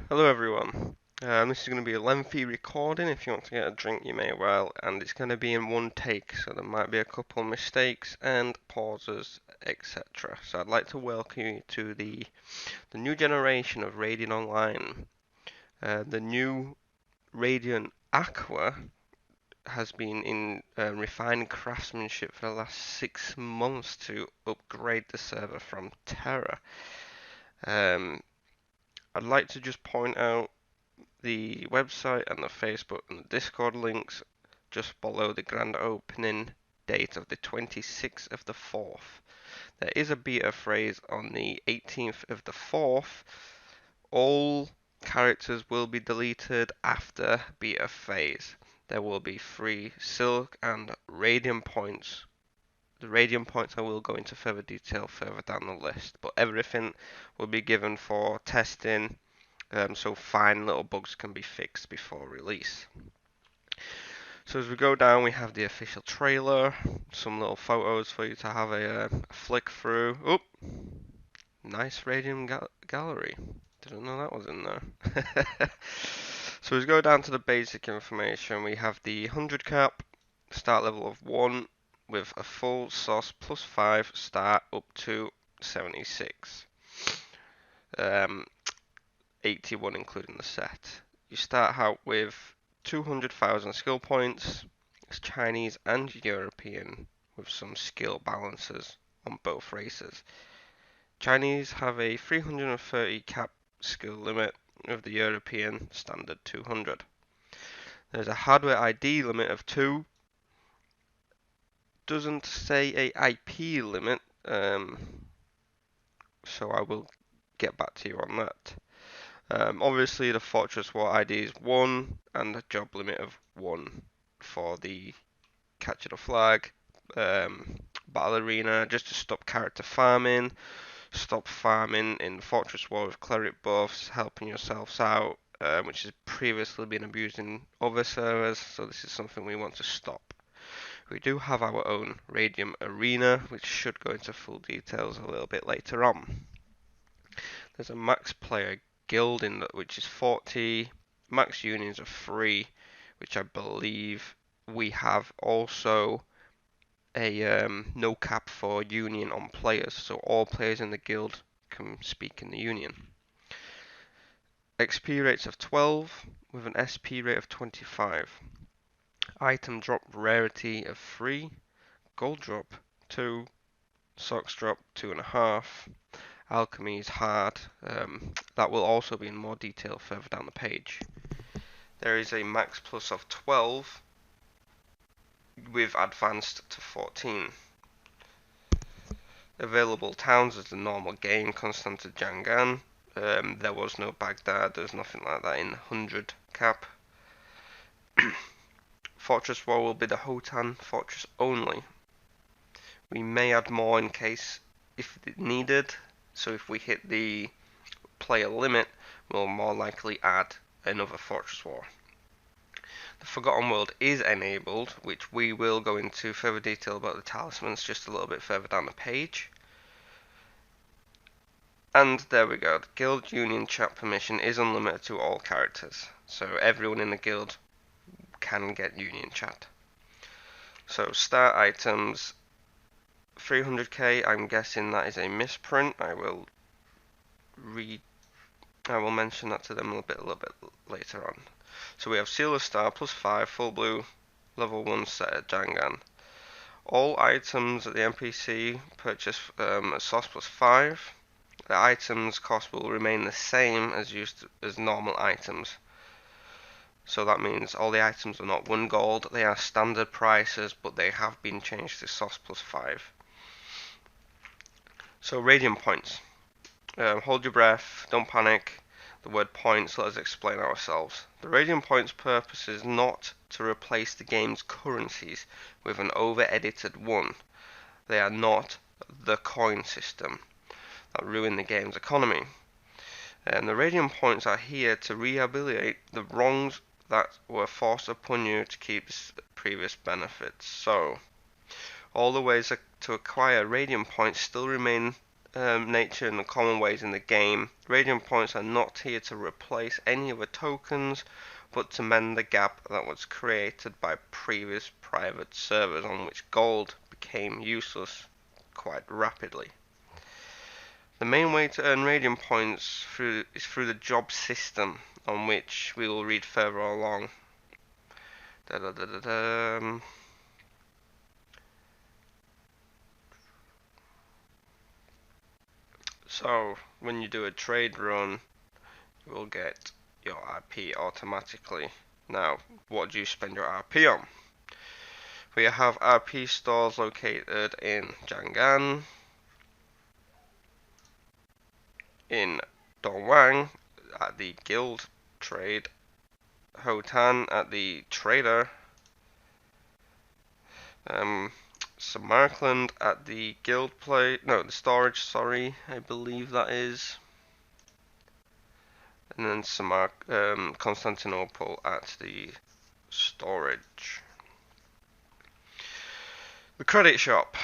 Hello everyone. This is going to be a lengthy recording. If you want to get a drink, you may well, and it's going to be in one take, so there might be a couple mistakes and pauses, etc. So I'd like to welcome you to the new generation of Radium Online. The new Radium Aqua has been in refined craftsmanship for the last 6 months to upgrade the server from Terra. Um, I'd like to just point out the website and the Facebook and the Discord links just below the grand opening date of the 26th of the 4th. There is a beta phrase on the 18th of the 4th. All characters will be deleted after beta phase. There will be free silk and radium points. The radium points I will go into further detail further down the list, but everything will be given for testing, so fine little bugs can be fixed before release. So as we go down, we have the official trailer, some little photos for you to have a flick through. Oh, nice Radium gallery. Didn't know that was in there. So as we go down to the basic information, we have the 100 cap, start level of 1, with a full sauce plus 5 start up to 76. 81 including the set. You start out with 200,000 skill points. It's Chinese and European with some skill balances on both races. Chinese have a 330 cap skill limit with the European standard 200. There's a hardware ID limit of 2. Doesn't say a IP limit, so I will get back to you on that. Obviously, the Fortress War ID is 1 and a job limit of 1 for the Capture the Flag, Battle Arena, just to stop character farming, stop farming in Fortress War with cleric buffs, helping yourselves out, which has previously been abused in other servers, so this is something we want to stop. We do have our own Radium Arena, which should go into full details a little bit later on. There's a max player guild in that, which is 40. Max unions are 3, which I believe we have also a no cap for union on players, so all players in the guild can speak in the union. XP rates of 12 with an SP rate of 25. Item drop rarity of 3. Gold drop 2. Socks drop 2.5. Alchemy is hard. That will also be in more detail further down the page. There is a max plus of 12 with advanced to 14. Available towns as the normal game, Constanta Jangan. There was no Baghdad, there's nothing like that in 100 cap. Fortress War will be the Hotan Fortress only. We may add more in case if needed, so if we hit the player limit, we'll more likely add another Fortress War. The Forgotten World is enabled, which we will go into further detail about the talismans just a little bit further down the page. And there we go, the guild union chat permission is unlimited to all characters, so everyone in the guild can get union chat. So start items 300k, I'm guessing that is a misprint. I will mention that to them a little bit later on. So we have Seal of Star plus 5, full blue, level 1 set at Jangan. All items at the NPC purchase a sauce plus 5. The items cost will remain the same as used as normal items. So that means all the items are not 1 gold, they are standard prices, but they have been changed to sauce plus 5. So Radium points. Hold your breath, don't panic. The word points, let us explain ourselves. The Radium points purpose is not to replace the game's currencies with an over-edited one. They are not the coin system that ruin the game's economy. And the Radium points are here to rehabilitate the wrongs that were forced upon you to keep previous benefits. So, all the ways to acquire Radium points still remain nature and the common ways in the game. Radium points are not here to replace any other tokens, but to mend the gap that was created by previous private servers on which gold became useless quite rapidly. The main way to earn radium points is through the job system, on which we will read further along. So, when you do a trade run, you will get your RP automatically. Now, what do you spend your RP on? We have RP stores located in Jangan, in Dongwang at the guild trade, Hotan at the trader, Samarkand at the guild the storage, sorry, I believe that is, and then Constantinople at the storage. The credit shop.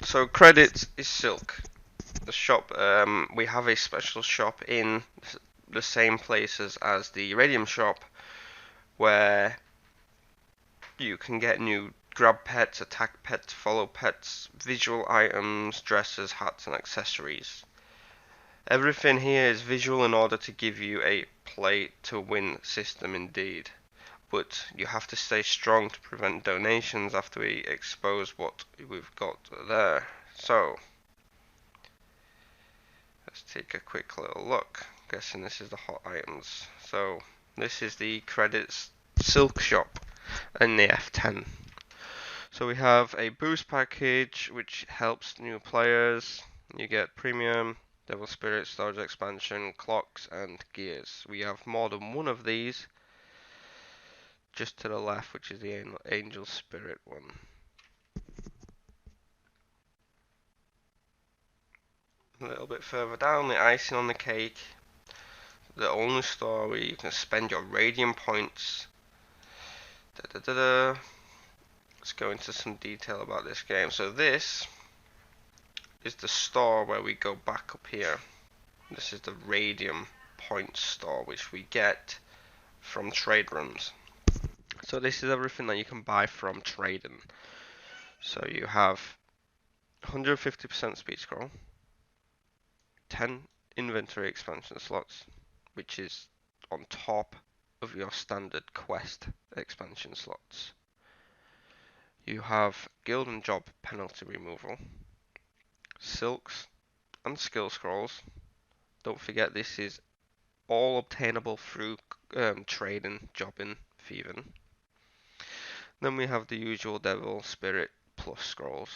So credit is silk. The shop, we have a special shop in the same places as the Radium shop, where you can get new grab pets, attack pets, follow pets, visual items, dresses, hats and accessories. Everything here is visual in order to give you a play to win system indeed, but you have to stay strong to prevent donations after we expose what we've got there. So let's take a quick little look. I'm guessing this is the hot items. So this is the credits silk shop in the F10. So we have a boost package which helps new players. You get premium, devil spirit, storage expansion, clocks and gears. We have more than one of these just to the left, which is the angel spirit one. A little bit further down, the icing on the cake, the only store where you can spend your radium points. Let's go into some detail about this game. So this is the store where we go back up here. This is the radium point store, which we get from trade runs. So this is everything that you can buy from trading. So you have 150% speed scroll, 10 inventory expansion slots, which is on top of your standard quest expansion slots. You have guild and job penalty removal, silks and skill scrolls. Don't forget this is all obtainable through trading, jobbing, thieving. Then we have the usual devil, spirit, plus scrolls.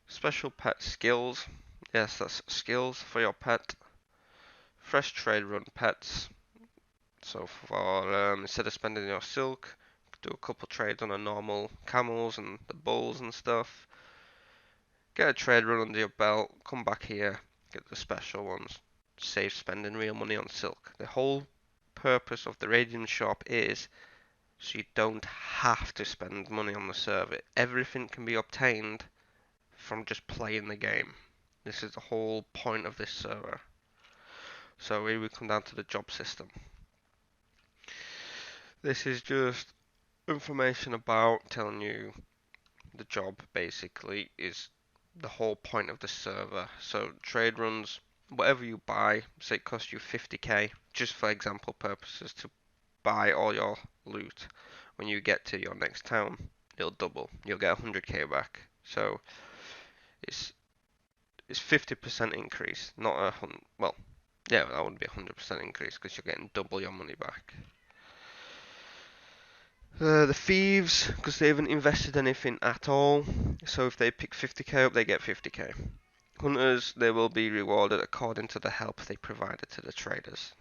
Special pet skills. Yes, that's skills for your pet. Fresh trade run pets. So for instead of spending your silk, do a couple trades on the normal camels and the bulls and stuff. Get a trade run under your belt, come back here, get the special ones. Save spending real money on silk. The whole purpose of the Radium shop is so you don't have to spend money on the server. Everything can be obtained from just playing the game. This is the whole point of this server. So here we come down to the job system. This is just information about telling you the job basically is the whole point of the server. So trade runs, whatever you buy, say it costs you 50k, just for example purposes, to buy all your loot. When you get to your next town, it'll double. You'll get 100k back. So it's 50% increase, not a well, yeah, that would be 100% increase because you're getting double your money back. The thieves, because they haven't invested anything at all, so if they pick 50k up, they get 50k. Hunters, they will be rewarded according to the help they provided to the traders.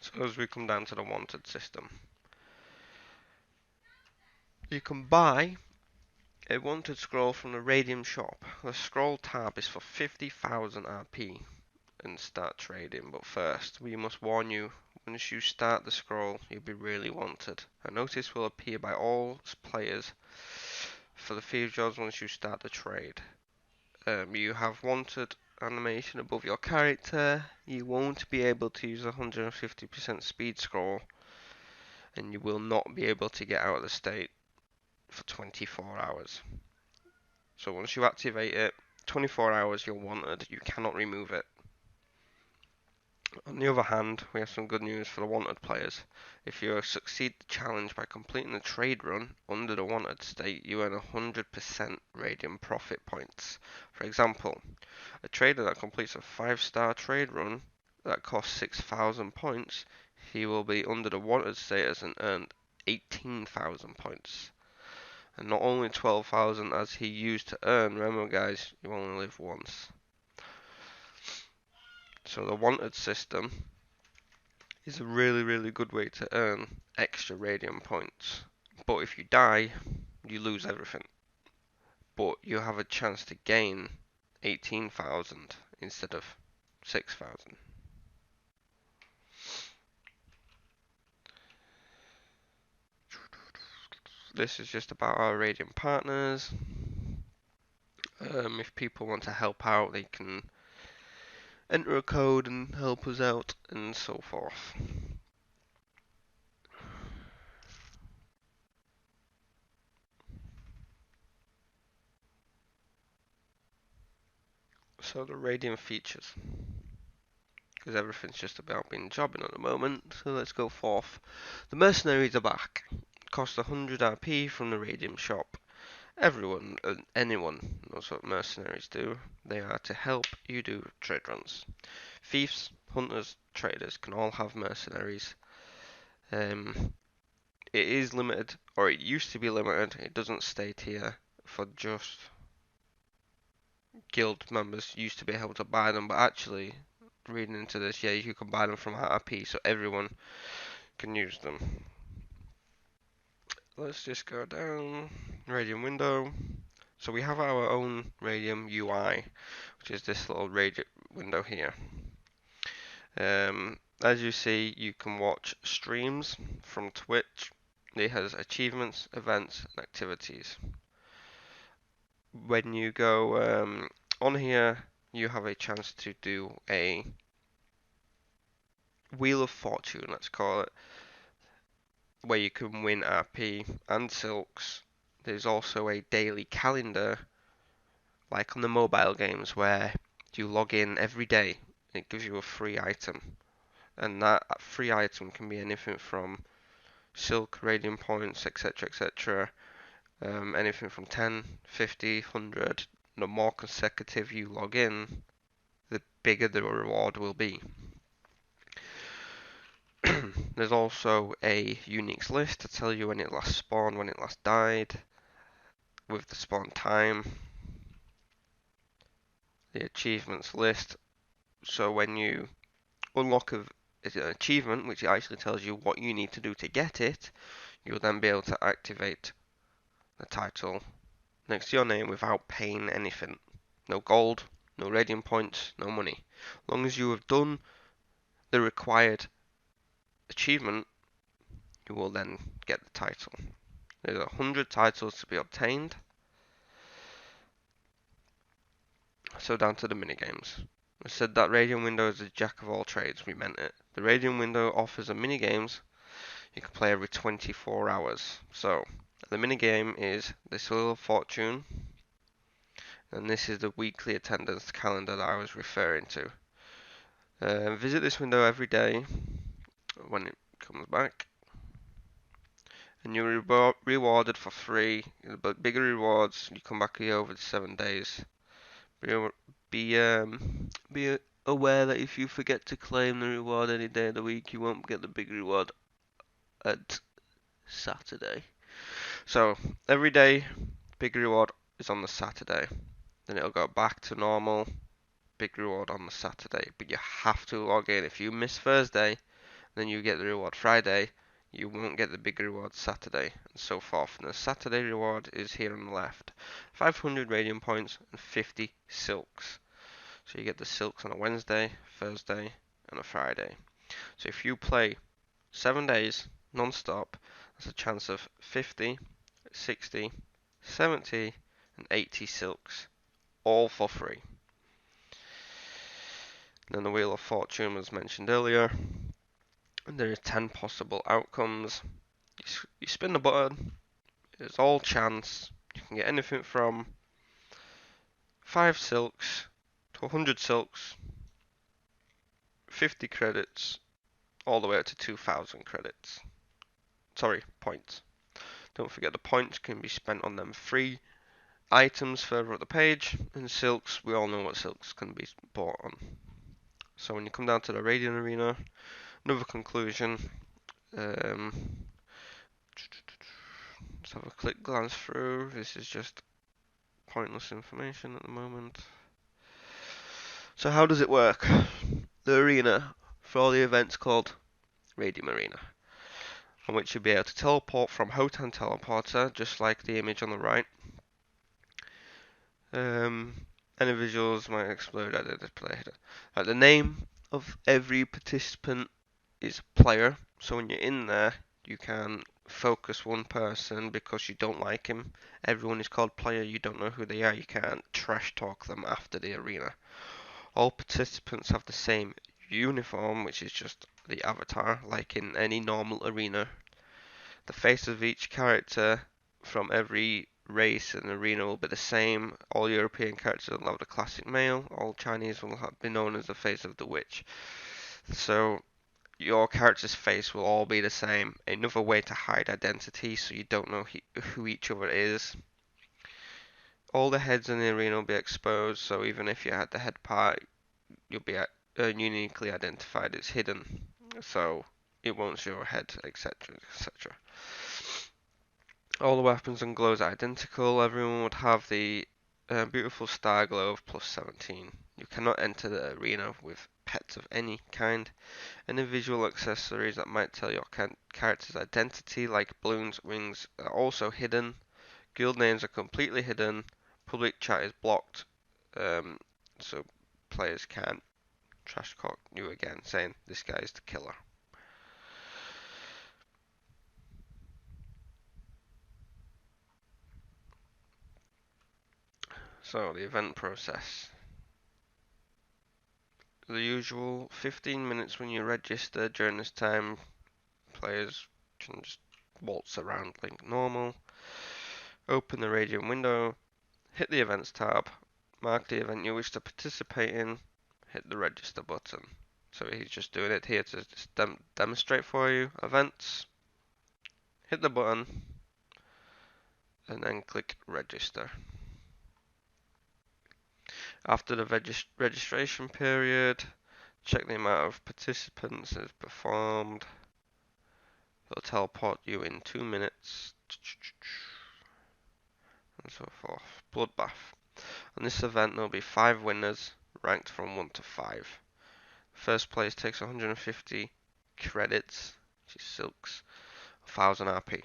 So as we come down to the wanted system, you can buy a wanted scroll from the Radium shop. The scroll tab is for 50,000 RP and start trading, but first we must warn you, once you start the scroll you'll be really wanted. A notice will appear by all players for the thieves jobs once you start the trade. You have wanted animation above your character. You won't be able to use 150% speed scroll, and you will not be able to get out of the state for 24 hours. So once you activate it, 24 hours you're wanted. You cannot remove it. On the other hand, we have some good news for the wanted players. If you succeed the challenge by completing the trade run under the wanted state, you earn 100% Radium profit points. For example, a trader that completes a 5-star trade run that costs 6,000 points, he will be under the wanted status and earn 18,000 points. And not only 12,000 as he used to earn. Remember guys, you only live once. So the wanted system is a really good way to earn extra Radium points. But if you die, you lose everything. But you have a chance to gain 18,000 instead of 6,000. This is just about our Radium partners. If people want to help out, they can enter a code and help us out and so forth. So the Radium features, because everything's just about being jobbing at the moment, so let's go forth. The mercenaries are back. Cost 100 RP from the Radium shop. Everyone and anyone knows what mercenaries do. They are to help you do trade runs. Thieves, hunters, traders can all have mercenaries. It is limited, or it used to be limited. It doesn't state here for just guild members used to be able to buy them, but actually, reading into this, yeah, you can buy them from RP, so everyone can use them. Let's just go down. Radium Window. So we have our own Radium UI, which is this little Radium window here. As you see, you can watch streams from Twitch. It has achievements, events, and activities. When you go on here, you have a chance to do a Wheel of Fortune, let's call it, where you can win RP and silks. There's also a daily calendar, like on the mobile games, where you log in every day. It gives you a free item, and that free item can be anything from silk, radium points, etc., etc. Anything from 10, 50, 100. The more consecutive you log in, the bigger the reward will be. There's also a uniques list to tell you when it last spawned, when it last died, with the spawn time. The achievements list, so when you unlock an achievement, which actually tells you what you need to do to get it, you'll then be able to activate the title next to your name without paying anything. No gold, no radium points, no money. As long as you have done the required achievement, you will then get the title. There's 100 titles to be obtained. So down to the minigames. I said that Radium Window is a jack of all trades, we meant it. The Radium Window offers a minigames you can play every 24 hours. So, the minigame is this Wheel of Fortune, and this is the weekly attendance calendar that I was referring to. Visit this window every day when it comes back, and you're rewarded for free. But bigger rewards, you come back here over the 7 days. Be aware that if you forget to claim the reward any day of the week, you won't get the big reward at Saturday. So every day, big reward is on the Saturday. Then it'll go back to normal, big reward on the Saturday. But you have to log in. If you miss Thursday, then you get the reward Friday. You won't get the big reward Saturday, and so forth. And the Saturday reward is here on the left. 500 radium points and 50 silks. So you get the silks on a Wednesday, Thursday, and a Friday. So if you play 7 days non-stop, there's a chance of 50, 60, 70, and 80 silks all for free. Then the Wheel of Fortune was mentioned earlier. There are 10 possible outcomes. You spin the button, it's all chance. You can get anything from 5 silks to 100 silks, 50 credits, all the way up to 2,000 credits. Sorry, points. Don't forget the points can be spent on them free items further up the page, and silks, we all know what silks can be bought on. So when you come down to the Radium Arena, another conclusion. Let's have a quick glance through. This is just pointless information at the moment. So how does it work? The arena for all the events called Radium Arena, on which you'll be able to teleport from Hotan Teleporter, just like the image on the right. Any visuals might explode at the player. Like the name of every participant is player, so when you're in there, you can focus one person because you don't like him. Everyone is called player, you don't know who they are, you can't trash talk them after the arena. All participants have the same uniform, which is just the avatar, like in any normal arena. The face of each character from every race and arena will be the same. All European characters will have the classic male. All Chinese will be known as the face of the witch. So your character's face will all be the same. Another way to hide identity so you don't know who each other is. All the heads in the arena will be exposed, so even if you had the head part, you'll be uniquely identified. It's hidden, so it won't show your head, etc., etc. All the weapons and glows are identical. Everyone would have the beautiful star glow of plus 17. You cannot enter the arena with pets of any kind. Any visual accessories that might tell your character's identity, like balloons, wings, are also hidden. Guild names are completely hidden. Public chat is blocked, so players can't trash talk you again, saying this guy is the killer. So the event process. The usual 15 minutes when you register. During this time, players can just waltz around like normal. Open the Radium Window, hit the Events tab, mark the event you wish to participate in, hit the Register button. So he's just doing it here to just demonstrate for you. Events, hit the button, and then click Register. After the registration period, check the amount of participants as performed. It'll teleport you in 2 minutes. And so forth. Bloodbath. On this event there will be 5 winners, ranked from 1 to 5. First place takes 150 credits, which is silks, 1000 RP.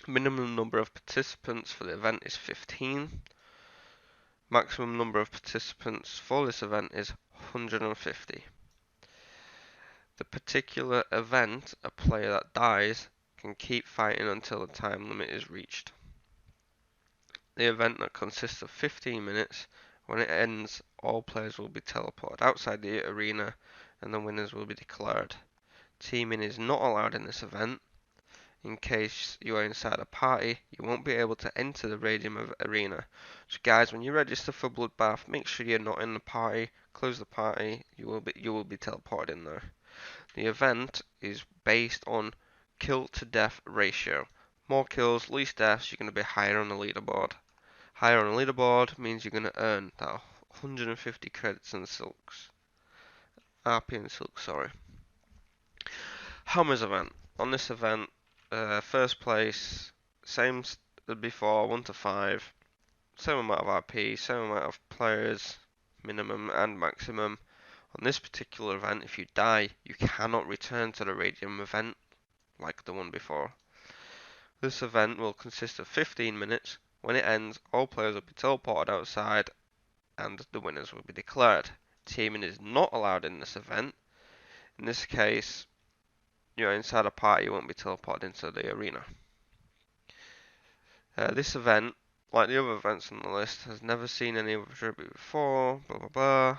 Minimum number of participants for the event is 15. Maximum number of participants for this event is 150. The particular event, a player that dies can keep fighting until the time limit is reached. The event that consists of 15 minutes, when it ends, all players will be teleported outside the arena and the winners will be declared. Teaming is not allowed in this event. In case you are inside a party, you won't be able to enter the Radium Arena. So guys, when you register for Bloodbath, make sure you're not in the party. Close the party. You will be teleported in there. The event is based on kill to death ratio. More kills, least deaths, you're going to be higher on the leaderboard. Higher on the leaderboard means you're going to earn that 150 credits and silks. RP and silks, sorry. Hammer's event. On this event, first place, same as before, 1 to 5. Same amount of RP, same amount of players, minimum and maximum. On this particular event, if you die, you cannot return to the Radium event like the one before. This event will consist of 15 minutes. When it ends, all players will be teleported outside and the winners will be declared. Teaming is not allowed in this event. In this case, you're inside a party, you won't be teleported into the arena. This event, like the other events on the list, has never seen any other tribute before, blah blah blah.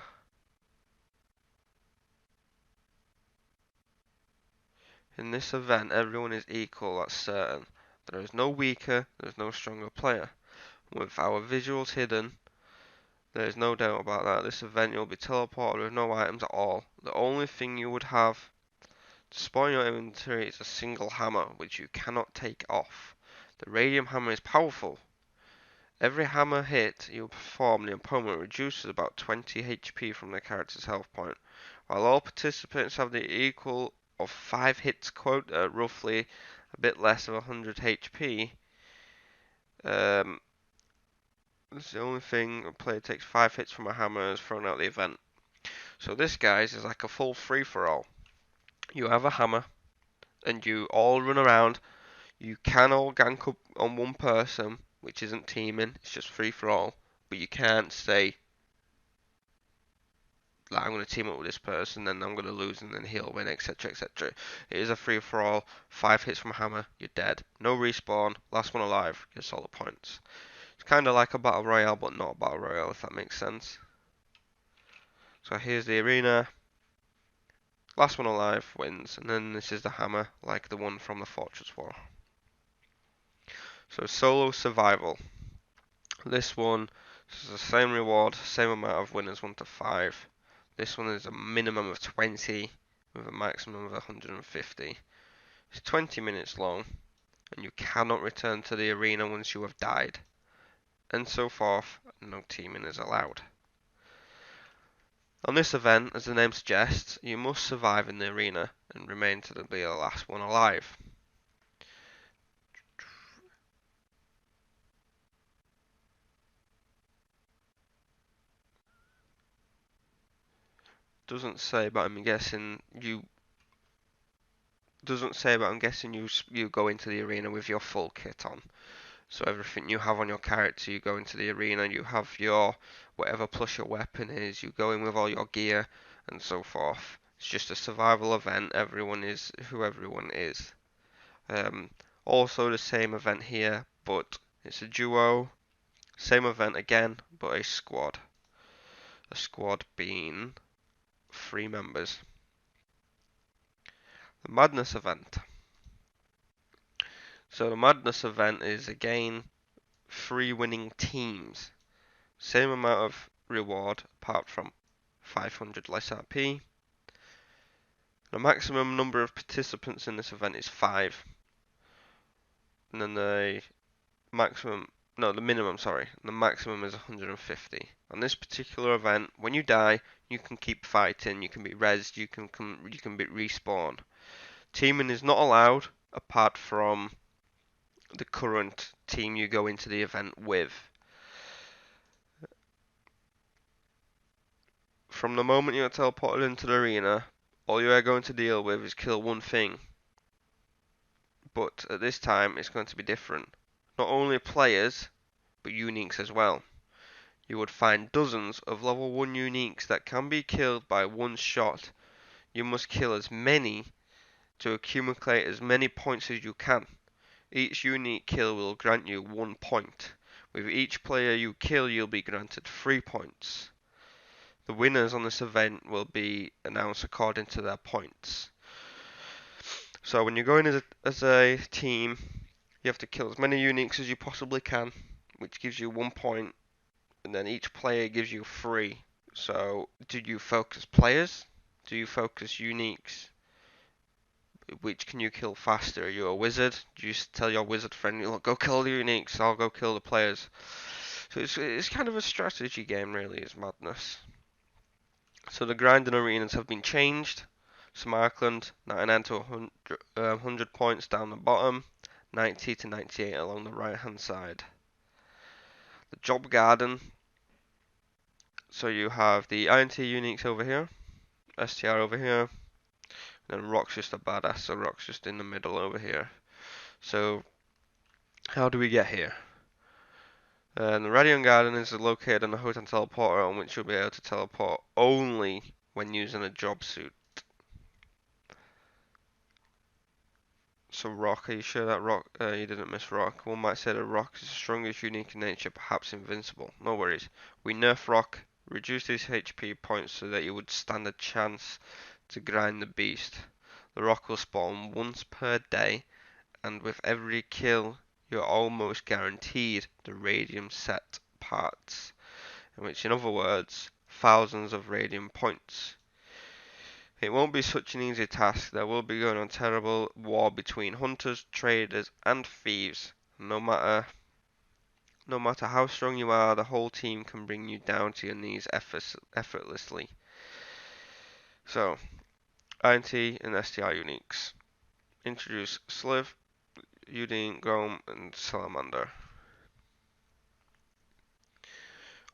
In this event, everyone is equal, that's certain. There is no weaker, there is no stronger player. With our visuals hidden, there is no doubt about that. This event you'll be teleported with no items at all. The only thing you would have to spawn your inventory is a single hammer, which you cannot take off. The radium hammer is powerful. Every hammer hit you perform, the opponent reduces about 20 HP from the character's health point. While all participants have the equal of 5 hits quota, roughly a bit less of 100 HP, this is the only thing a player takes 5 hits from a hammer is thrown out the event. So this, guys, is like a full free-for-all. You have a hammer, and you all run around. You can all gank up on one person, which isn't teaming, it's just free-for-all. But you can't say, like, I'm going to team up with this person, then I'm going to lose, and then he'll win, etc, etc. It is a free-for-all. 5 hits from a hammer, you're dead. No respawn, last one alive, gets all the points. It's kind of like a battle royale, but not a battle royale, if that makes sense. So here's the arena. Last one alive wins, and then this is the hammer, like the one from the Fortress War. So solo survival. This one is the same reward, same amount of winners, 1 to 5. This one is a minimum of 20 with a maximum of 150. It's 20 minutes long, and you cannot return to the arena once you have died. And so forth, no teaming is allowed. On this event, as the name suggests, you must survive in the arena and remain to be the last one alive. Doesn't say, but I'm guessing you. Doesn't say, but I'm guessing you go into the arena with your full kit on. So everything you have on your character, you go into the arena, you have your whatever plus your weapon is, you go in with all your gear and so forth. It's just a survival event, everyone is who everyone is. Also the same event here, but it's a duo. Same event again, but a squad. A squad being 3 members. The Madness event. So the Madness event is again 3 winning teams. Same amount of reward apart from 500 less RP. The maximum number of participants in this event is 5. And then the minimum, the maximum is 150. On this particular event, when you die, you can keep fighting, you can be rezzed, you can be respawned. Teaming is not allowed apart from the current team you go into the event with. From the moment you are teleported into the arena, all you are going to deal with is kill one thing. But at this time, it's going to be different. Not only players, but uniques as well. You would find dozens of level 1 uniques that can be killed by one shot. You must kill as many to accumulate as many points as you can. Each unique kill will grant you 1 point. With each player you kill, you'll be granted 3 points. The winners on this event will be announced according to their points. So when you're going as a team, you have to kill as many uniques as you possibly can, which gives you 1 point, and then each player gives you 3. So do you focus players? Do you focus uniques? Which can you kill faster? Are you a wizard? Do you just tell your wizard friend, look, go kill the uniques, I'll go kill the players? So it's kind of a strategy game, really, is Madness. So the grinding arenas have been changed. Smartland, 99 to 100 points down the bottom, 90 to 98 along the right hand side. The Job Garden, so you have the INT uniques over here, STR over here, and then Rock's just a badass, so Rock's just in the middle over here. So how do we get here? The Radium Garden is located on the Hotan teleporter, on which you'll be able to teleport only when using a job suit. So rock, are you sure that rock, you didn't miss rock? One might say that rock is the strongest, unique in nature, perhaps invincible. No worries. We nerf rock, reduce these HP points so that you would stand a chance to grind the beast. The rock will spawn once per day, and with every kill, you're almost guaranteed the radium set parts, which in other words, thousands of radium points. It won't be such an easy task. There will be going on terrible war between hunters, traders, and thieves. No matter how strong you are, the whole team can bring you down to your knees effortlessly. So, INT and STR uniques. Introduce Sliv, Udine, Grom, and Salamander.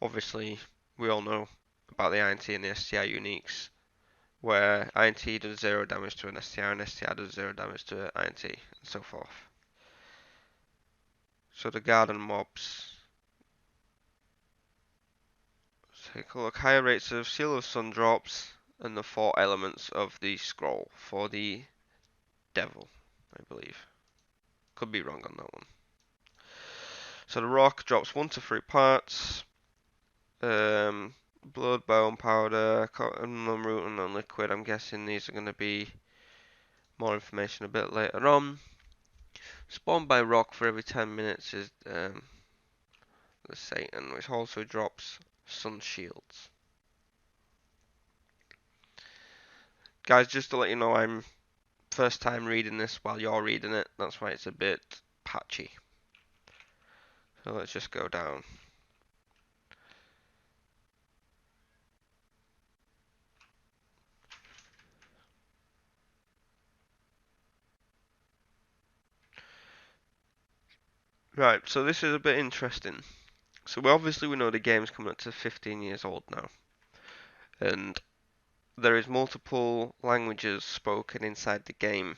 Obviously, we all know about the INT and the STR uniques, where INT does 0 damage to an STR and STR does 0 damage to an INT, and so forth. So the garden mobs. Let's take a look. Higher rates of Seal of Sun drops and the 4 elements of the scroll for the devil, I believe. Could be wrong on that one. So the rock drops 1 to 3 parts. Blood, bone powder, unknown root, unknown liquid. I'm guessing these are going to be more information a bit later on. Spawned by rock for every 10 minutes is the Satan, which also drops sun shields. Guys, just to let you know, I'm first time reading this while you're reading it. That's why it's a bit patchy. So let's just go down. Right, so this is a bit interesting. So we know the game's coming up to 15 years old now. And there is multiple languages spoken inside the game.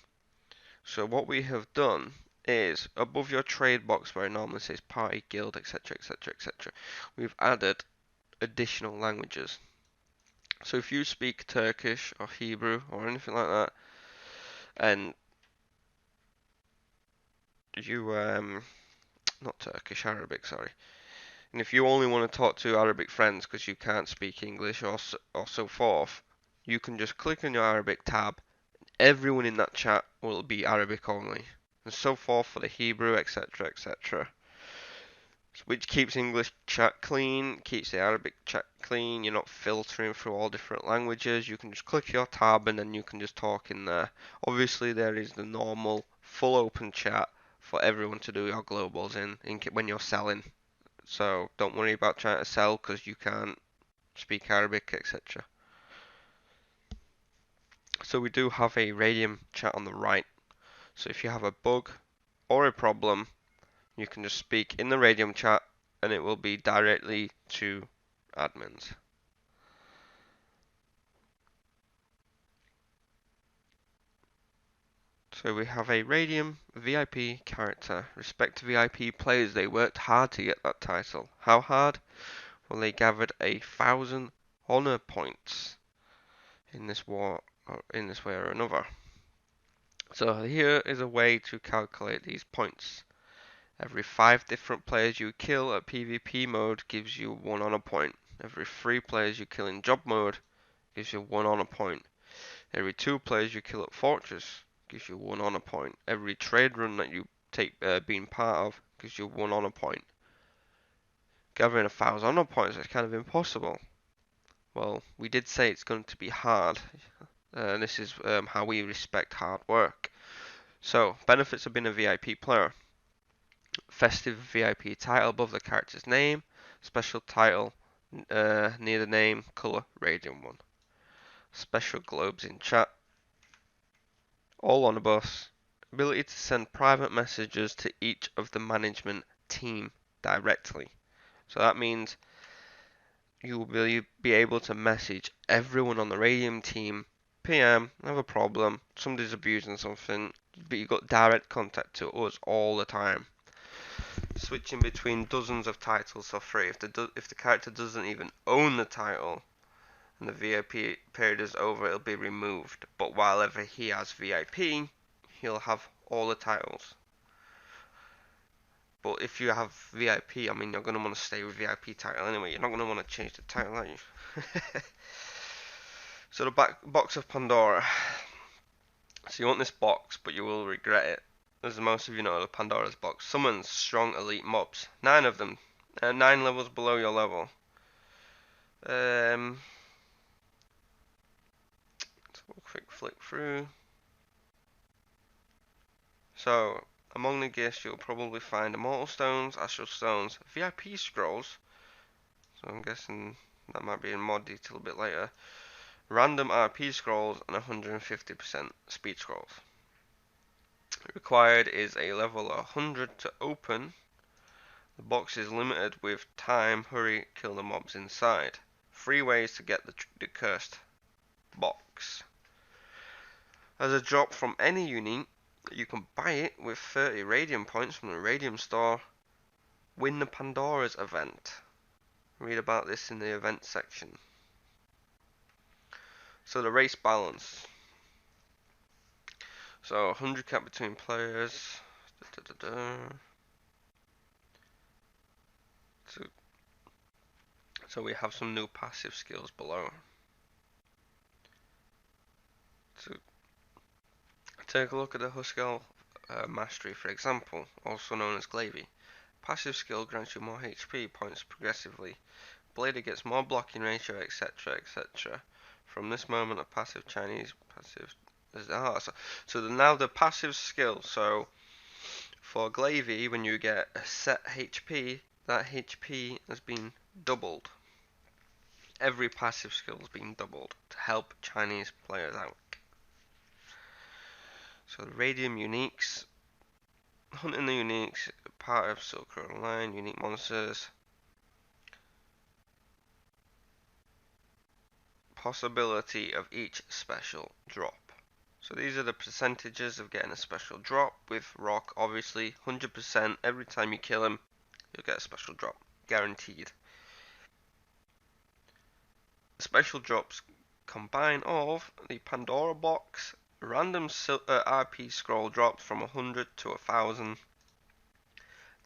So what we have done is, above your trade box where it normally says party, guild, etc, etc, etc, we've added additional languages. So if you speak Turkish or Hebrew or anything like that, and you, not Turkish, Arabic, sorry. And if you only want to talk to Arabic friends because you can't speak English or so forth, you can just click on your Arabic tab. Everyone in that chat will be Arabic only, and so forth for the Hebrew, etc, etc. Which keeps English chat clean, keeps the Arabic chat clean. You're not filtering through all different languages. You can just click your tab and then you can just talk in there. Obviously, there is the normal full open chat for everyone to do your globals in when you're selling. So don't worry about trying to sell because you can't speak Arabic, etc. So we do have a Radium chat on the right. So if you have a bug or a problem, you can just speak in the Radium chat and it will be directly to admins. So we have a Radium VIP character. Respect to VIP players, they worked hard to get that title. How hard? Well, they gathered 1,000 honor points in this war, or in this way or another. So here is a way to calculate these points. Every 5 different players you kill at PvP mode gives you 1 honor point. Every 3 players you kill in job mode gives you 1 honor point. Every 2 players you kill at Fortress gives you 1 honor point. Every trade run that you take being part of gives you 1 honor point. Gathering 1,000 honor points is kind of impossible. Well, we did say it's going to be hard. This is how we respect hard work. So, benefits of being a VIP player. Festive VIP title above the character's name. Special title near the name, colour, Radium 1. Special globes in chat. All on a bus. Ability to send private messages to each of the management team directly. So that means you will be able to message everyone on the Radium team. PM, I have a problem, somebody's abusing something, but you got direct contact to us all the time. Switching between dozens of titles for free. If the character doesn't even own the title and the VIP period is over, it'll be removed. But while ever he has VIP, he'll have all the titles. But if you have VIP, I mean, you're going to want to stay with VIP title anyway. You're not going to want to change the title, are you? So the back box of Pandora. So you want this box, but you will regret it. As most of you know, the Pandora's box summons strong elite mobs. 9 of them. 9 levels below your level. Let's have a quick flick through. So, among the gifts you'll probably find Immortal Stones, Astral Stones, VIP Scrolls. So I'm guessing that might be in more detail a bit later. Random RP Scrolls and 150% Speed Scrolls. Required is a level 100 to open. The box is limited with time. Hurry, kill the mobs inside. 3 ways to get the cursed box. As a drop from any unique, you can buy it with 30 Radium points from the Radium store. Win the Pandora's event. Read about this in the event section. So the race balance. So 100 cap between players. So we have some new passive skills below. So take a look at the Huskarl Mastery, for example, also known as Glavy. Passive skill grants you more HP points progressively. Blader gets more blocking ratio, etc., etc. From this moment, a passive Chinese passive. So now the passive skill. So for Glavy, when you get a set HP, that HP has been doubled. Every passive skill has been doubled to help Chinese players out. So the Radium Uniques. Hunting the Uniques, part of Silk Road Online, unique monsters. Possibility of each special drop. So these are the percentages of getting a special drop. With Rock, obviously, 100% every time you kill him, you'll get a special drop. Guaranteed. Special drops combine of the Pandora box, random RP scroll drops from 100 to 1000,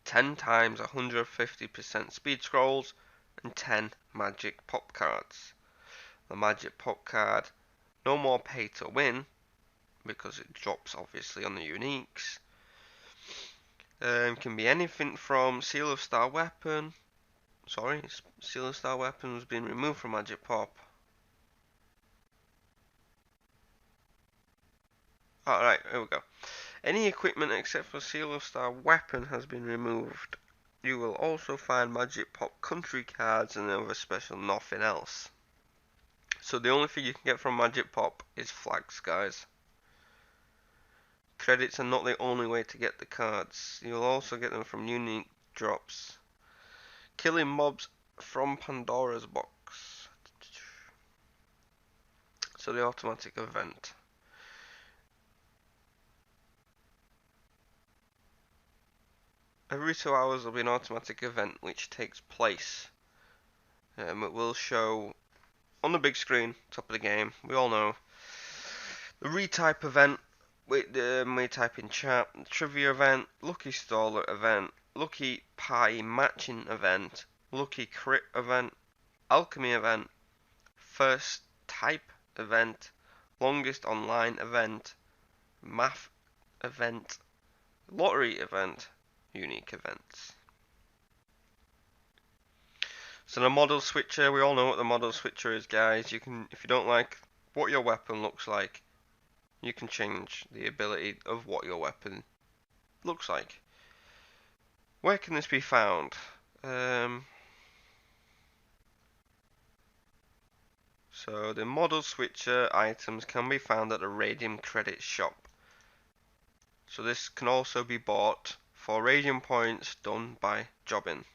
10 times 150% speed scrolls, and 10 magic pop cards. The magic pop card, no more pay to win, because it drops obviously on the uniques. Can be anything from Seal of Star Weapon. Sorry, Seal of Star Weapon has been removed from Magic Pop. Alright, here we go. Any equipment except for Seal of Star Weapon has been removed. You will also find Magic Pop country cards and other special nothing else. So the only thing you can get from Magic Pop is flags, guys. Credits are not the only way to get the cards. You'll also get them from unique drops. Killing mobs from Pandora's box. So the automatic event. Every 2 hours there will be an automatic event which takes place. It will show on the big screen, top of the game. We all know the retype event. We type in chat. The trivia event, lucky staller event, lucky party matching event, lucky crit event, alchemy event, first type event, longest online event, math event, lottery event, unique events. So the model switcher, we all know what the model switcher is, guys. You can, if you don't like what your weapon looks like, you can change the ability of what your weapon looks like. Where can this be found? So the model switcher items can be found at the Radium credit shop. So this can also be bought for Radium points done by jobbing.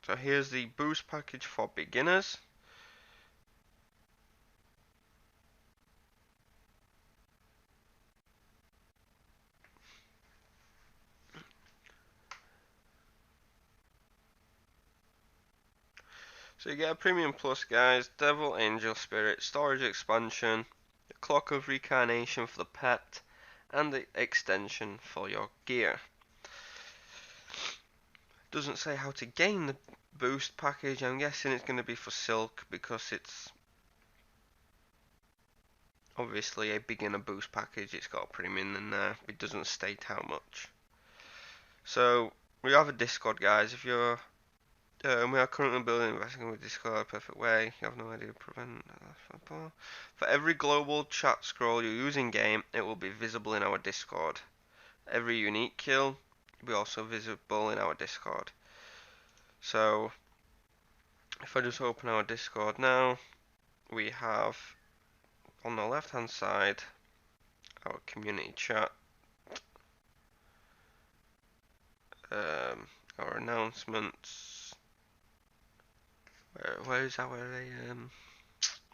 So here's the boost package for beginners. So you get a Premium Plus, guys, Devil, Angel, Spirit, Storage Expansion, Clock of Reincarnation for the pet, and the extension for your gear. Doesn't say how to gain the boost package. I'm guessing it's going to be for Silk because it's obviously a beginner boost package. It's got a premium in there. It doesn't state how much. So we have a Discord, guys. If you're we are currently building investing with Discord perfect way. You have no idea to prevent. For every global chat scroll you use in game, it will be visible in our Discord. Every unique kill will be also visible in our Discord. So if I just open our Discord now, we have on the left hand side our community chat, our announcements. Where is our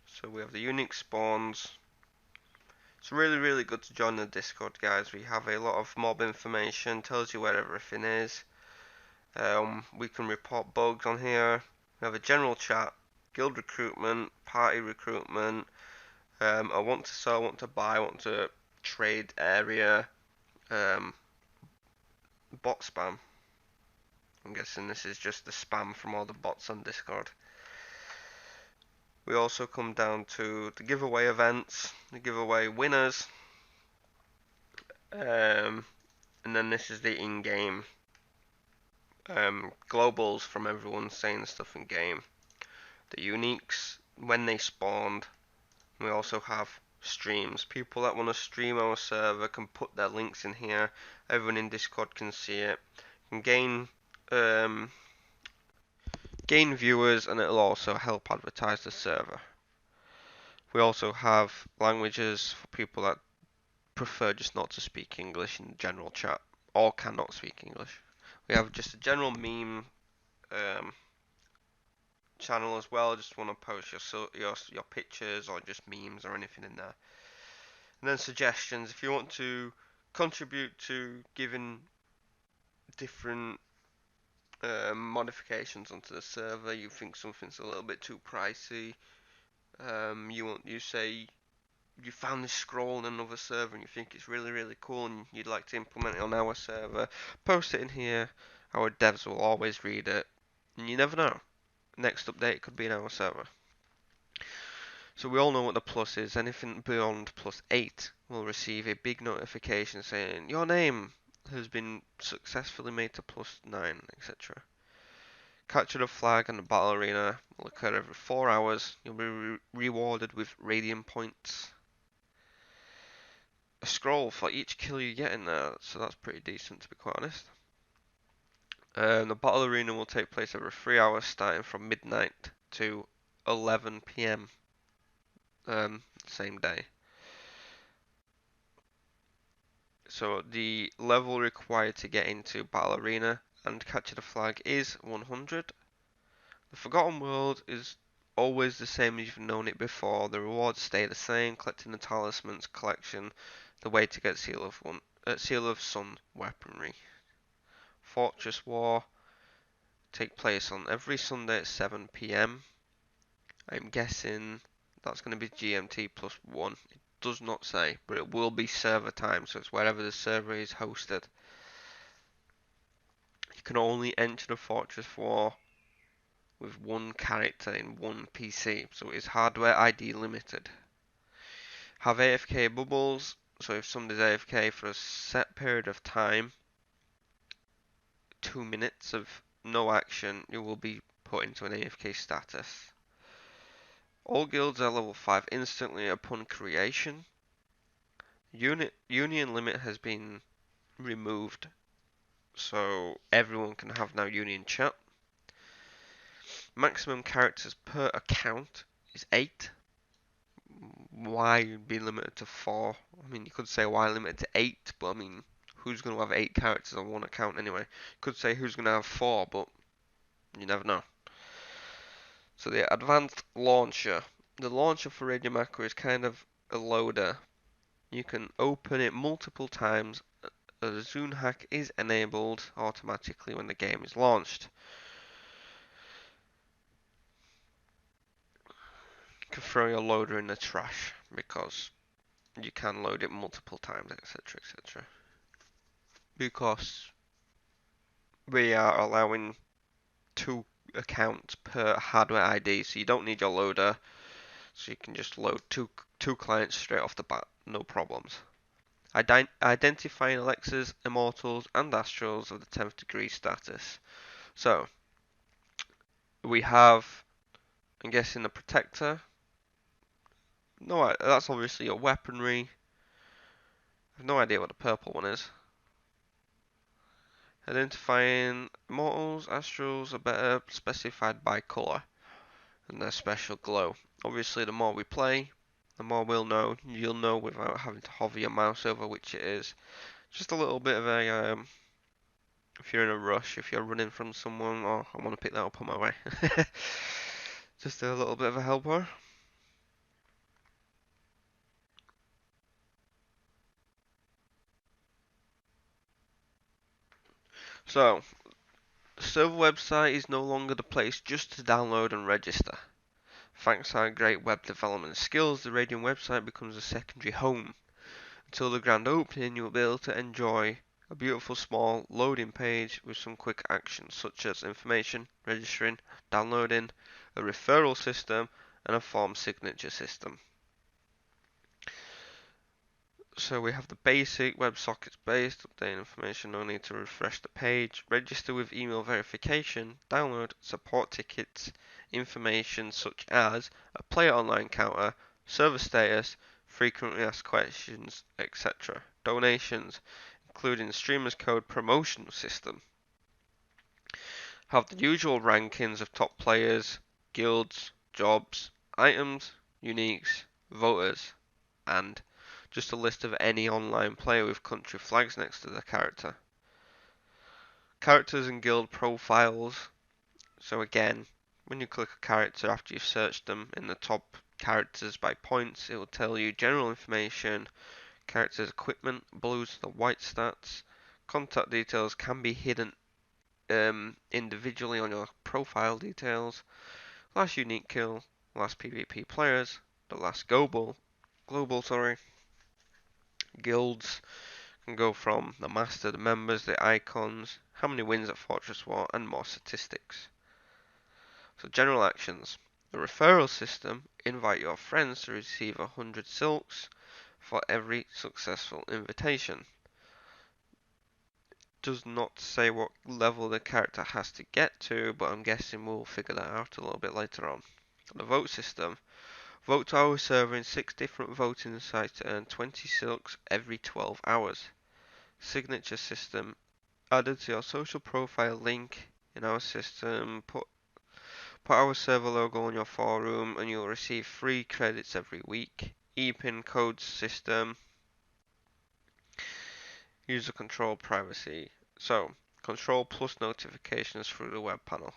so we have the unique spawns. It's really good to join the Discord, guys. We have a lot of mob information, tells you where everything is. We can report bugs on here. We have a general chat, guild recruitment, party recruitment. I want to sell, I want to buy, I want to trade area. Bot spam. I'm guessing this is just the spam from all the bots on Discord. We also come down to the giveaway events, the giveaway winners, and then this is the in-game globals from everyone saying stuff in game. The uniques when they spawned. We also have streams. People that want to stream our server can put their links in here. Everyone in Discord can see it. You can gain viewers, and it'll also help advertise the server. We also have languages for people that prefer just not to speak English in general chat, or cannot speak English. We have just a general meme channel as well. Just want to post your pictures or just memes or anything in there. And then suggestions. If you want to contribute to giving different modifications onto the server, you think something's a little bit too pricey. You say you found this scroll in another server and you think it's really cool and you'd like to implement it on our server, post it in here. Our devs will always read it, and you never know. Next update could be in our server. So we all know what the plus is. Anything beyond +8 will receive a big notification saying your name has been successfully made to +9, etc. Capture the flag and the battle arena will occur every 4 hours. You'll be rewarded with radium points. A scroll for each kill you get in there, so that's pretty decent to be quite honest. The battle arena will take place every 3 hours starting from midnight to 11 PM same day. So the level required to get into battle arena and capture the flag is 100. The Forgotten World is always the same as you've known it before. The rewards stay the same. Collecting the talismans collection, the way to get Seal of Sun weaponry. Fortress War take place on every Sunday at 7 PM. I'm guessing that's going to be GMT +1. It does not say, but it will be server time, so it's wherever the server is hosted. You can only enter the Fortress War with one character in one PC, so it is hardware ID limited. Have AFK bubbles, so if somebody's AFK for a set period of time, 2 minutes of no action, you will be put into an AFK status. All guilds are level 5 instantly upon creation. Union limit has been removed, so everyone can have now union chat. Maximum characters per account is 8. Why be limited to 4? I mean, you could say why limited to 8, but I mean, who's going to have 8 characters on one account anyway? You could say who's going to have 4, but you never know. So the advanced launcher. The launcher for Radium AQUA is kind of a loader. You can open it multiple times. A Zune hack is enabled automatically when the game is launched. You can throw your loader in the trash because you can load it multiple times, etc., etc. Because we are allowing 2 accounts per hardware ID, so you don't need your loader, so you can just load two clients straight off the bat, no problems. Identifying Alexas, Immortals, and Astrals of the 10th degree status. So we have, I'm guessing, the Protector. No, that's obviously your weaponry. I have no idea what the purple one is. Identifying Immortals, Astrals are better specified by colour and their special glow. Obviously, the more we play, the more we'll know. You'll know without having to hover your mouse over which it is. Just a little bit of a, if you're in a rush, if you're running from someone, or I want to pick that up on my way. Just a little bit of a helper. So, the server website is no longer the place just to download and register. Thanks to our great web development skills, the Radium website becomes a secondary home. Until the grand opening, you will be able to enjoy a beautiful small loading page with some quick actions such as information, registering, downloading, a referral system, and a form signature system. So we have the basic WebSockets based, update information, no need to refresh the page, register with email verification, download support tickets, information such as a player online counter, server status, frequently asked questions, etc. Donations, including streamers code promotional system. Have the usual rankings of top players, guilds, jobs, items, uniques, voters, and just a list of any online player with country flags next to the character. Characters and guild profiles. So again, when you click a character after you've searched them in the top characters by points, it will tell you general information, character's equipment, blues to the white stats. Contact details can be hidden individually on your profile details. Last unique kill, last PvP players, the last global, guilds can go from the master, the members, the icons, how many wins at Fortress War, and more statistics. So general actions. The referral system, invite your friends to receive 100 silks for every successful invitation. Does not say what level the character has to get to, but I'm guessing we'll figure that out a little bit later on. The vote system. Vote to our server in 6 different voting sites to earn 20 silks every 12 hours. Signature system. Added to your social profile link in our system. Put our server logo on your forum and you'll receive free credits every week. ePIN code system. User control privacy. So, control plus notifications through the web panel.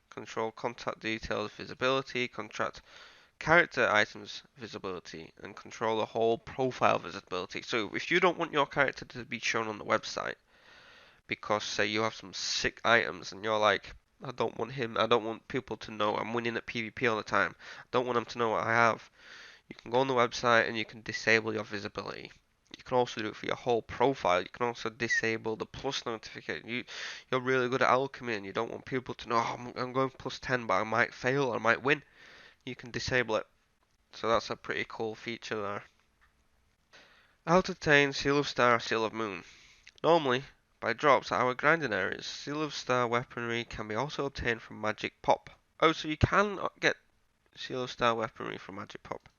Control contact details visibility, contract character items visibility, and control the whole profile visibility. So if you don't want your character to be shown on the website because say you have some sick items and you're like, I don't want him, I don't want people to know I'm winning at PvP all the time, I don't want them to know what I have, you can go on the website and you can disable your visibility. You can also do it for your whole profile. You can also disable the plus notification. You're really good at alchemy and you don't want people to know, oh, I'm going plus 10 but I might fail or I might win. You can disable it. So that's a pretty cool feature there. How to obtain Seal of Star, Seal of Moon. Normally, by drops at our grinding areas, Seal of Star weaponry can be also obtained from Magic Pop. Oh, so you can get Seal of Star weaponry from Magic Pop.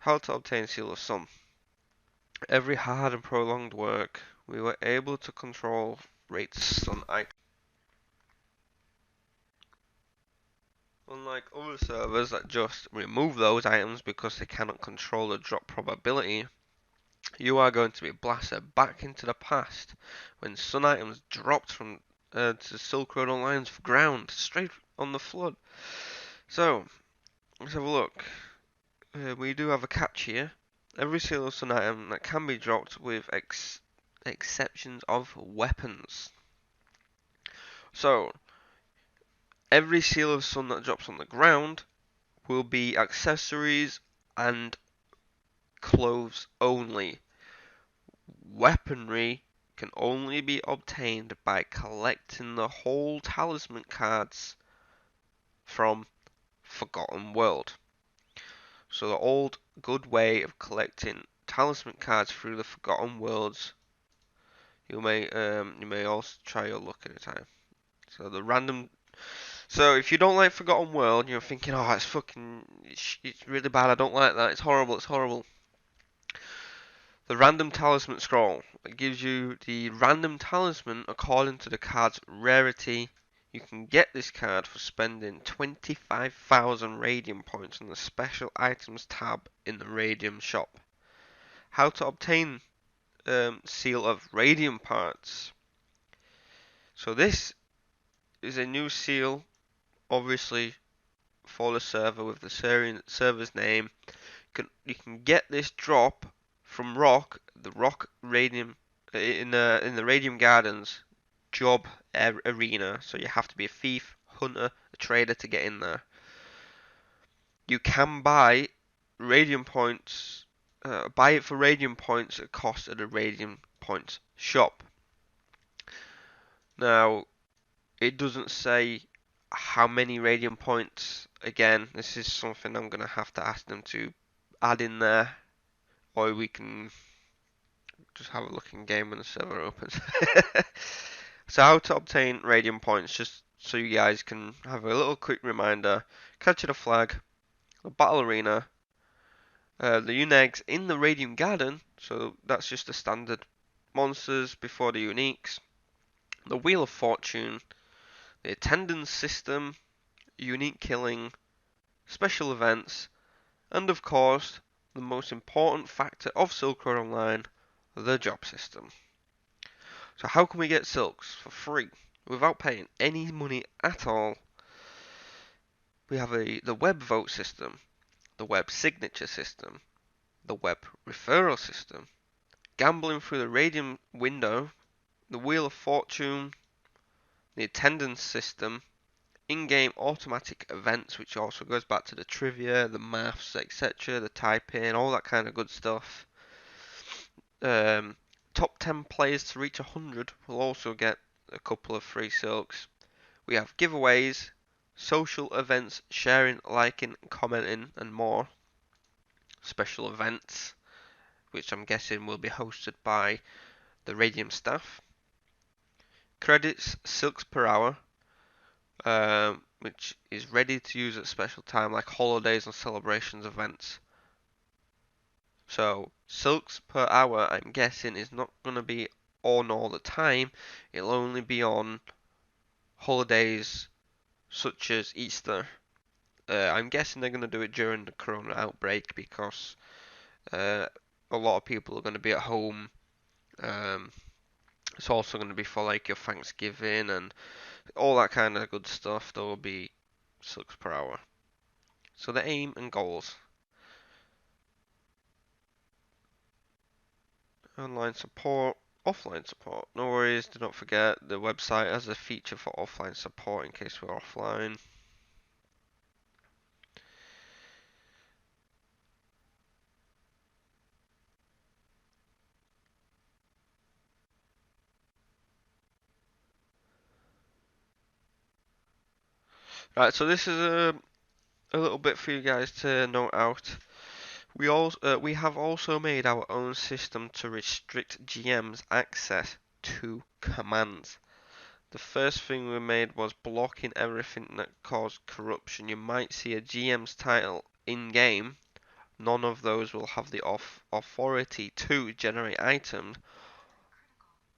How to obtain Seal of Sun. Every hard and prolonged work, we were able to control rates sun icons. Unlike other servers that just remove those items because they cannot control the drop probability, you are going to be blasted back into the past when sun items dropped from to Silk Road Online's ground straight on the flood. So, let's have a look. We do have a catch here. Every Seal of Sun item that can be dropped with exceptions of weapons. So, every Seal of Sun that drops on the ground will be accessories and clothes only. Weaponry can only be obtained by collecting the whole talisman cards from Forgotten World. So the old good way of collecting talisman cards through the Forgotten Worlds, you may also try your luck at a time. So the random. So if you don't like Forgotten World, you're thinking, oh, it's really bad. I don't like that. It's horrible. It's horrible. The random talisman scroll. It gives you the random talisman according to the card's rarity. You can get this card for spending 25,000 Radium points on the Special Items tab in the Radium shop. How to obtain Seal of Radium parts. So this is a new seal, obviously for the server with the server's name. You can get this drop from the Rock Radium in the Radium Gardens job arena. So you have to be a thief, hunter, a trader to get in there. You can buy Radium points. Buy it for Radium points at cost at a Radium points shop. Now, it doesn't say how many Radium points. Again, this is something I'm going to have to ask them to add in there, or we can just have a look in game when the server opens. So how to obtain Radium points, just so you guys can have a little quick reminder. Capture the flag, the battle arena, the Unegs in the Radium Garden, so that's just the standard monsters before the uniques, the Wheel of Fortune, the attendance system, unique killing, special events, and of course, the most important factor of Silk Road Online, the job system. So how can we get silks for free without paying any money at all? We have the web vote system, the web signature system, the web referral system, gambling through the Radium Window, the Wheel of Fortune, the attendance system, in-game automatic events, which also goes back to the trivia, the maths, etc., the typing, all that kind of good stuff. Top 10 players to reach 100 will also get a couple of free silks. We have giveaways, social events, sharing, liking, commenting, and more. Special events, which I'm guessing will be hosted by the Radium staff. Credits, silks per hour, which is ready to use at special time like holidays and celebrations events. So silks per hour, I'm guessing, is not going to be on all the time. It'll only be on holidays such as Easter. I'm guessing they're going to do it during the corona outbreak because a lot of people are going to be at home. It's also going to be for like your Thanksgiving and all that kind of good stuff. There will be silks per hour. So the aim and goals. Online support, offline support. No worries, do not forget the website has a feature for offline support in case we're offline. Right, so this is a little bit for you guys to note out. We have also made our own system to restrict GM's access to commands. The first thing we made was blocking everything that caused corruption. You might see a GM's title in game. None of those will have the authority to generate items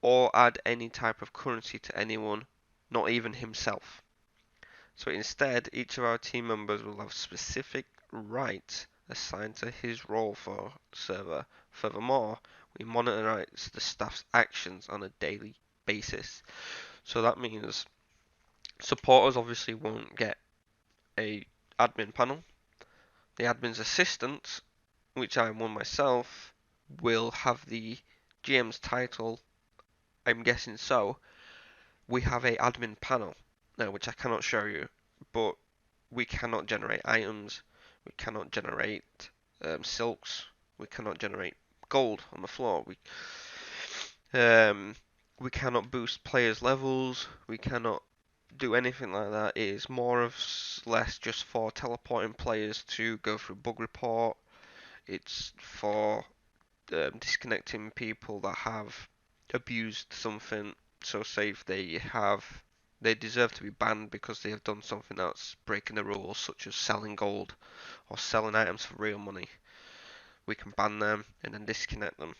or add any type of currency to anyone, not even himself. So instead, each of our team members will have specific rights assigned to his role for the server. Furthermore, we monitor the staff's actions on a daily basis. So that means supporters obviously won't get a admin panel. The admin's assistants, which I'm one myself, will have the GM's title. I'm guessing so. We have a admin panel now, which I cannot show you, but we cannot generate items. We cannot generate silks. We cannot generate gold on the floor. Um, we cannot boost players' levels. We cannot do anything like that. It is more of less just for teleporting players to go through bug report. It's for disconnecting people that have abused something. So say if they deserve to be banned because they have done something that's breaking the rules, such as selling gold or selling items for real money. We can ban them and then disconnect them.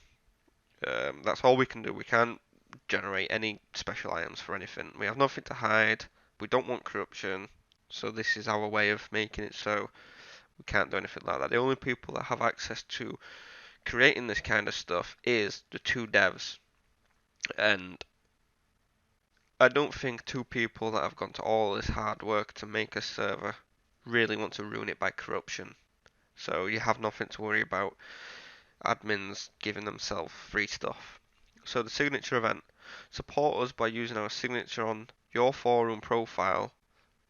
That's all we can do. We can't generate any special items for anything. We have nothing to hide. We don't want corruption. So this is our way of making it so we can't do anything like that. The only people that have access to creating this kind of stuff is the two devs. And I don't think two people that have gone to all this hard work to make a server really want to ruin it by corruption. So you have nothing to worry about admins giving themselves free stuff. So the signature event. Support us by using our signature on your forum profile.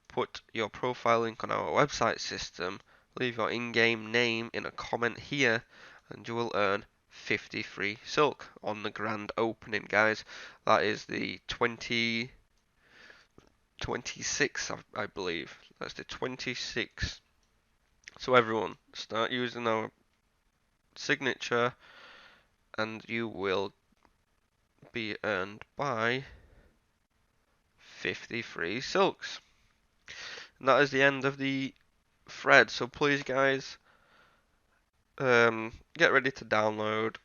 Put your profile link on our website system. Leave your in-game name in a comment here and you will earn 50 free silk on the grand opening, guys. That is the 26th, I believe. That's the 26th. So everyone, start using our signature and you will be earned by 50 free silks. And that is the end of the thread. So please, guys, get ready to download.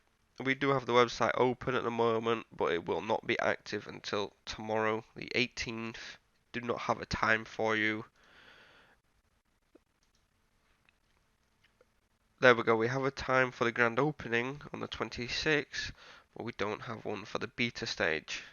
We do have the website open at the moment, but it will not be active until tomorrow, the 18th. Do not have a time for you. There we go. We have a time for the grand opening on the 26th, but we don't have one for the beta stage.